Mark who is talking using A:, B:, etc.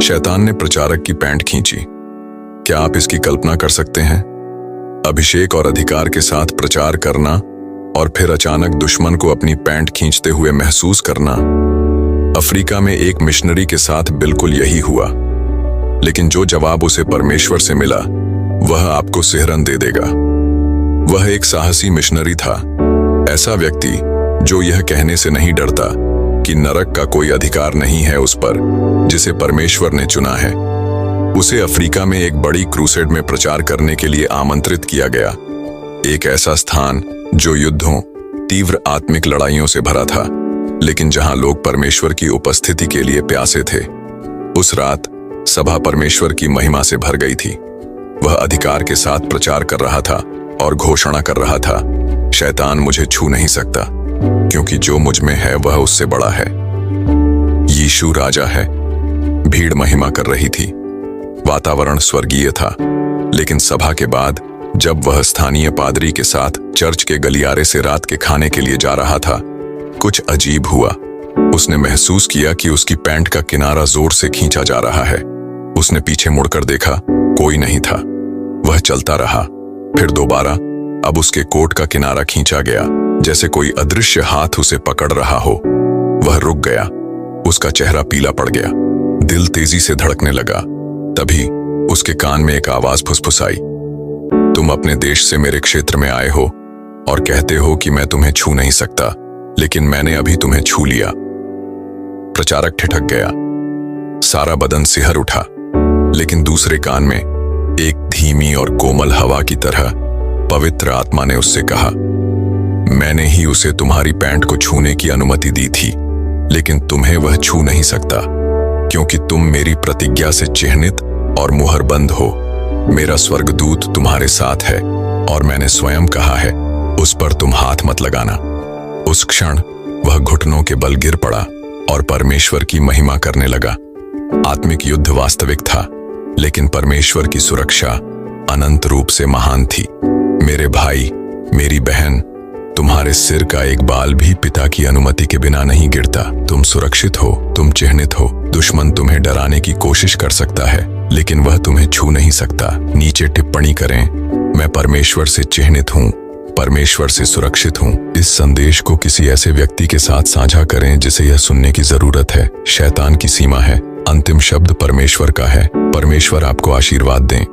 A: शैतान ने प्रचारक की पैंट खींची। क्या आप इसकी कल्पना कर सकते हैं? अभिषेक और अधिकार के साथ प्रचार करना और फिर अचानक दुश्मन को अपनी पैंट खींचते हुए महसूस करना। अफ्रीका में एक मिशनरी के साथ बिल्कुल यही हुआ, लेकिन जो जवाब उसे परमेश्वर से मिला वह आपको सिहरन दे देगा। वह एक साहसी मिशनरी था, ऐसा व्यक्ति जो यह कहने से नहीं डरता कि नरक का कोई अधिकार नहीं है उस पर जिसे परमेश्वर ने चुना है। उसे अफ्रीका में एक बड़ी क्रूसेड में प्रचार करने के लिए आमंत्रित किया गया, एक ऐसा स्थान जो युद्धों, तीव्र आत्मिक लड़ाइयों से भरा था, लेकिन जहां लोग परमेश्वर की उपस्थिति के लिए प्यासे थे। उस रात सभा परमेश्वर की महिमा से भर गई थी। वह अधिकार के साथ प्रचार कर रहा था और घोषणा कर रहा था, शैतान मुझे छू नहीं सकता, क्योंकि जो मुझ में है वह उससे बड़ा है। यीशु राजा है। भीड़ महिमा कर रही थी, वातावरण स्वर्गीय था। लेकिन सभा के बाद जब वह स्थानीय पादरी के साथ चर्च के गलियारे से रात के खाने के लिए जा रहा था, कुछ अजीब हुआ। उसने महसूस किया कि उसकी पैंट का किनारा जोर से खींचा जा रहा है। उसने पीछे मुड़कर देखा, कोई नहीं था। वह चलता रहा, फिर दोबारा। अब उसके कोट का किनारा खींचा गया, जैसे कोई अदृश्य हाथ उसे पकड़ रहा हो। वह रुक गया, उसका चेहरा पीला पड़ गया, दिल तेजी से धड़कने लगा। तभी उसके कान में एक आवाज फुसफुसाई, तुम अपने देश से मेरे क्षेत्र में आए हो और कहते हो कि मैं तुम्हें छू नहीं सकता, लेकिन मैंने अभी तुम्हें छू लिया। प्रचारक ठिठक गया, सारा बदन सिहर उठा, लेकिन दूसरे कान में एक धीमी और कोमल हवा की तरह पवित्र आत्मा ने उससे कहा, मैंने ही उसे तुम्हारी पैंट को छूने की अनुमति दी थी, लेकिन तुम्हें वह छू नहीं सकता, क्योंकि तुम मेरी प्रतिज्ञा से चिह्नित और मुहरबंद हो। मेरा स्वर्गदूत तुम्हारे साथ है और मैंने स्वयं कहा है, उस पर तुम हाथ मत लगाना। उस क्षण वह घुटनों के बल गिर पड़ा और परमेश्वर की महिमा करने लगा। आत्मिक युद्ध वास्तविक था, लेकिन परमेश्वर की सुरक्षा अनंत रूप से महान थी। मेरे भाई, मेरी बहन, तुम्हारे सिर का एक बाल भी पिता की अनुमति के बिना नहीं गिरता। तुम सुरक्षित हो, तुम चिह्नित हो। दुश्मन तुम्हें डराने की कोशिश कर सकता है, लेकिन वह तुम्हें छू नहीं सकता। नीचे टिप्पणी करें, मैं परमेश्वर से चिह्नित हूँ, परमेश्वर से सुरक्षित हूँ। इस संदेश को किसी ऐसे व्यक्ति के साथ साझा करें जिसे यह सुनने की जरूरत है। शैतान की सीमा है, अंतिम शब्द परमेश्वर का है। परमेश्वर आपको आशीर्वाद दें।